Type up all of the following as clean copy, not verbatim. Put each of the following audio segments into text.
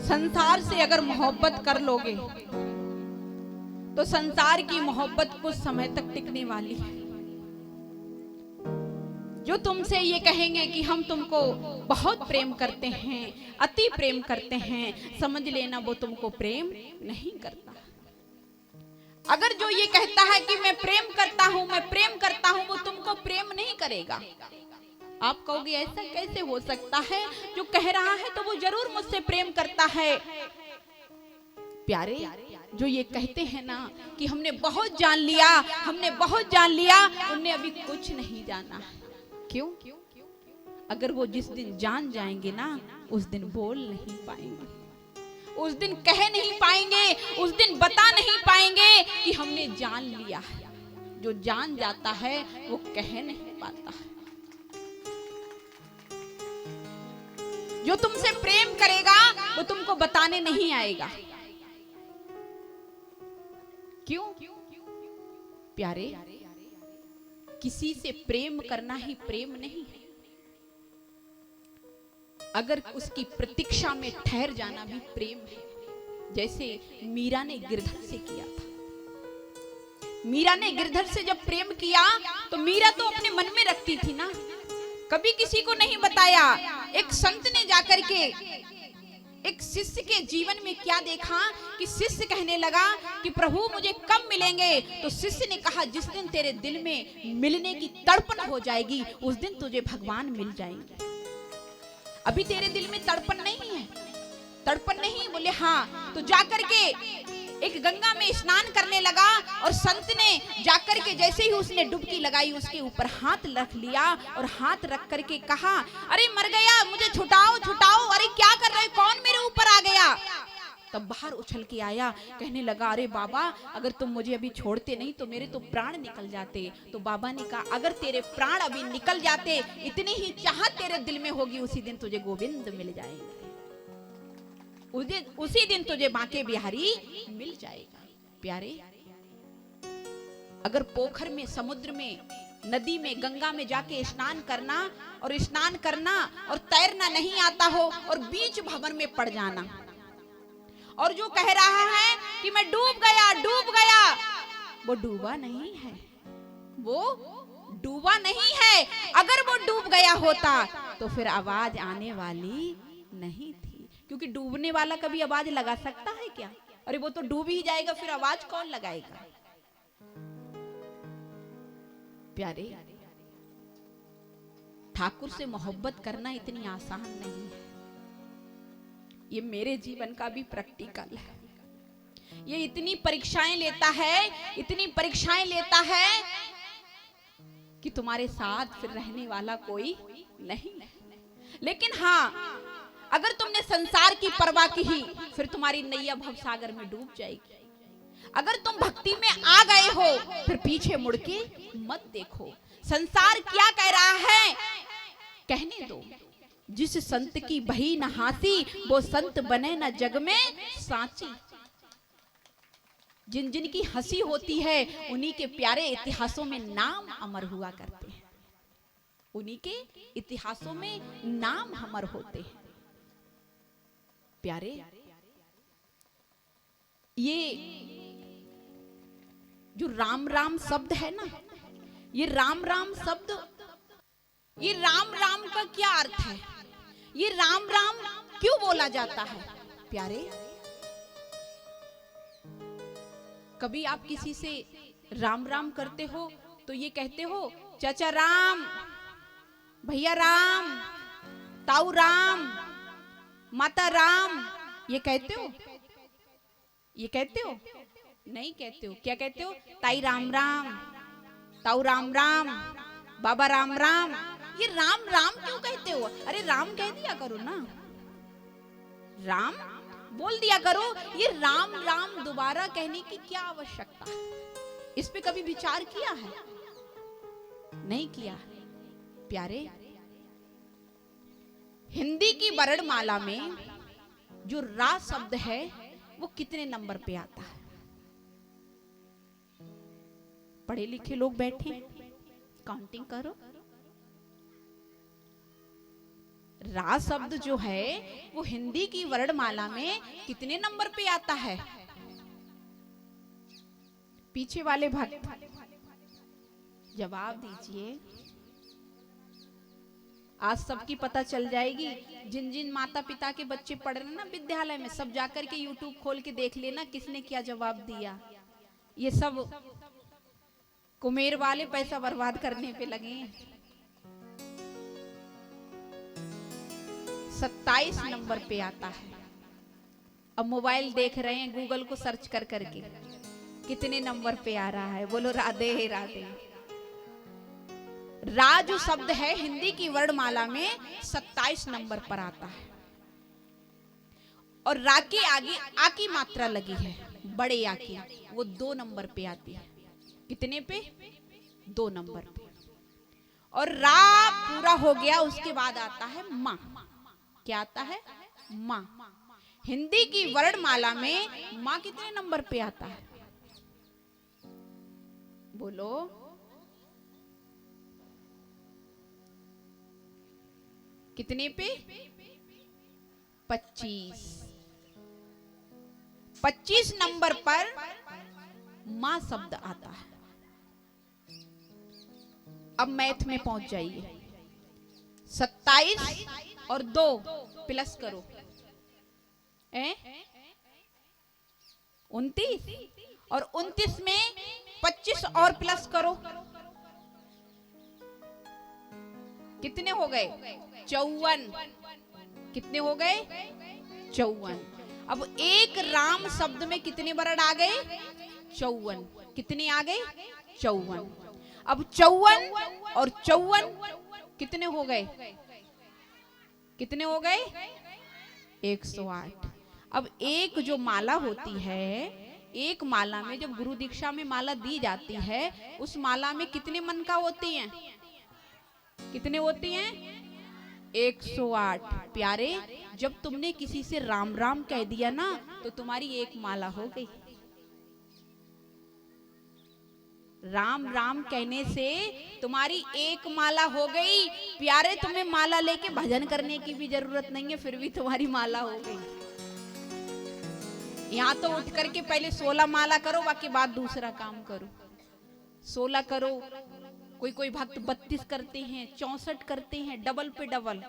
संसार से अगर मोहब्बत कर लोगे तो संसार की मोहब्बत कुछ समय तक टिकने वाली है। जो तुमसे ये कहेंगे कि हम तुमको बहुत प्रेम करते हैं, अति प्रेम करते हैं, समझ लेना वो तुमको प्रेम नहीं करता। अगर जो ये कहता है कि मैं प्रेम करता हूं, मैं प्रेम करता हूं, वो तुमको प्रेम नहीं करेगा। आप कहोगे ऐसा कैसे हो सकता है, जो कह रहा है तो वो जरूर मुझसे प्रेम करता है। प्यारे, जो ये कहते हैं ना कि हमने बहुत जान लिया, हमने बहुत जान लिया, उनने अभी कुछ नहीं जाना। क्यों? अगर वो जिस दिन जान जाएंगे ना, उस दिन बोल नहीं पाएंगे, उस दिन कह नहीं पाएंगे, उस दिन बता नहीं पाएंगे कि हमने जान लिया है। जो जान जाता है वो कह नहीं पाता है। जो तुमसे प्रेम करेगा वो तुमको बताने नहीं आएगा। क्यों? प्यारे, किसी से प्रेम करना ही प्रेम नहीं है। अगर उसकी प्रतीक्षा में ठहर जाना भी प्रेम है। जैसे मीरा ने गिरधर से किया था। मीरा ने गिरधर से जब प्रेम किया तो मीरा तो अपने मन में रखती थी ना, कभी किसी को नहीं बताया। एक संत ने जाकर के एक शिष्य के जीवन में क्या देखा कि शिष्य कहने लगा कि प्रभु मुझे कब मिलेंगे? तो शिष्य ने कहा जिस दिन तेरे दिल में मिलने की तड़पन हो जाएगी उस दिन तुझे भगवान मिल जाएंगे। अभी तेरे दिल में तड़पन नहीं है? तड़पन नहीं? बोले हाँ। तो जाकर के एक गंगा में स्नान करने लगा और संत ने जाकर के जैसे ही उसने डुबकी लगाई उसके ऊपर हाथ रख लिया और हाथ रख करके कहा अरे मर गया, मुझे छुटाओ छुटाओ, अरे क्या कर रहे, कौन मेरे ऊपर आ गया? तब बाहर उछल के आया, कहने लगा अरे बाबा अगर तुम मुझे अभी छोड़ते नहीं तो मेरे तो प्राण निकल जाते। तो बाबा ने कहा अगर तेरे प्राण अभी निकल जाते, इतनी ही चाहत तेरे दिल में होगी, उसी दिन तुझे गोविंद मिल जाएंगे, उसी दिन तुझे बांके बिहारी मिल जाएगा। प्यारे, अगर पोखर में, समुद्र में, नदी में, गंगा में जाके स्नान करना और तैरना नहीं आता हो और बीच भंवर में पड़ जाना, और जो कह रहा है कि मैं डूब गया, वो डूबा नहीं है, वो डूबा नहीं है। अगर वो डूब गया होता तो फिर आवाज आने वाली नहीं थी, क्योंकि डूबने वाला कभी आवाज लगा सकता है क्या? अरे वो तो डूब ही जाएगा, फिर आवाज कौन लगाएगा? प्यारे, ठाकुर से मोहब्बत करना इतनी आसान नहीं है। ये मेरे जीवन का भी प्रैक्टिकल है। ये इतनी परीक्षाएं लेता है कि तुम्हारे साथ फिर रहने वाला कोई नहीं। लेकिन हाँ, अगर तुमने संसार की परवाह की ही, फिर तुम्हारी नैया भवसागर में डूब जाएगी। अगर तुम भक्ति में आ गए हो फिर पीछे मुड़ के मत देखो। संसार क्या कह रहा है कहने दो। जिस संत की बही न हासी, वो संत बने न जग में साची। जिन जिन की हंसी होती है उन्हीं के प्यारे इतिहासों में नाम अमर हुआ करते हैं, उन्हीं के इतिहासों में नाम अमर होते हैं। प्यारे, ये जो राम राम शब्द है ना, ये राम राम शब्द, ये राम राम का क्या अर्थ है? ये राम राम क्यों बोला जाता है? प्यारे, कभी आप किसी से राम राम करते हो तो ये कहते हो चाचा राम, भैया राम, ताऊ राम, माता राम, ये कहते हो? ये कहते हो? नहीं कहते हो। क्या कहते हो? ताई राम राम, ताऊ राम राम, बाबा राम राम। ये राम राम क्यों कहते हो? अरे राम कह दिया करो ना, राम बोल दिया करो। ये राम राम दोबारा कहने की क्या आवश्यकता है? इस पे कभी विचार किया है? नहीं किया। प्यारे, हिंदी की वर्णमाला में जो रा शब्द है वो कितने नंबर पे आता है? पढ़े लिखे लोग बैठे, काउंटिंग करो। रा शब्द जो है वो हिंदी की वर्णमाला में कितने नंबर पे आता है? पीछे वाले भक्त जवाब दीजिए। आज सबकी पता चल जाएगी। जिन जिन माता पिता के बच्चे पढ़ रहे हैं ना विद्यालय में, सब जाकर के यूट्यूब खोल के देख लेना किसने क्या जवाब दिया। ये सब कुमेर वाले पैसा बर्बाद करने पे लगे हैं। 27 नंबर पे आता है। अब मोबाइल देख रहे हैं, गूगल को सर्च कर करके कितने नंबर पे आ रहा है? बोलो राधे राधे। रा जो शब्द है हिंदी की वर्णमाला में 27 नंबर पर आता है। और रा के आगे आ की मात्रा लगी है, बड़े आ की, वो 2 नंबर पे आती है। कितने पे? 2 नंबर पे। और रा पूरा हो गया, उसके बाद आता है माँ। क्या आता है? माँ। हिंदी की वर्णमाला में माँ कितने नंबर पे आता है? बोलो। कितने पे? 25। 25 नंबर पर मां शब्द आता है। अब मैथ में पहुंच जाइए। 27 और 2 प्लस करो, 29, और 29 में 25 और प्लस करो, कितने हो गए? 54। कितने हो गए? 54। अब एक राम शब्द में कितने वर्ण आ गए? 54। कितने आ गए? 54। अब 54 और 54 कितने हो गए? कितने हो गए? 108। अब एक जो माला होती है, एक माला में जब गुरु दीक्षा में माला दी जाती है, उस माला में कितने मन का होती हैं? कितने होती हैं? 108। प्यारे, जब तुमने किसी से राम राम कह दिया ना, तो तुम्हारी एक माला हो गई। राम राम कहने से तुम्हारी एक माला हो गई। प्यारे, तुम्हें माला लेके भजन करने की भी जरूरत नहीं है, फिर भी तुम्हारी माला हो गई। यहाँ तो उठ करके पहले 16 माला करो, बाकी बाद दूसरा काम करो। 16 करो, कोई भक्त 32 करते हैं, 64 करते हैं, डबल पे डबल।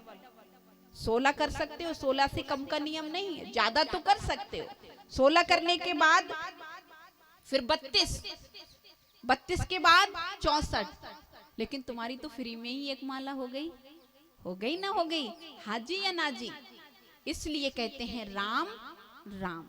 16 कर सकते हो, 16 से कम का नियम नहीं है, ज्यादा तो कर सकते हो। 16 करने के बाद फिर 32 के बाद 64। लेकिन तुम्हारी तो फ्री में ही एक माला हो गई। हो गई ना हो गई? हाँ जी या ना जी? इसलिए कहते हैं राम राम।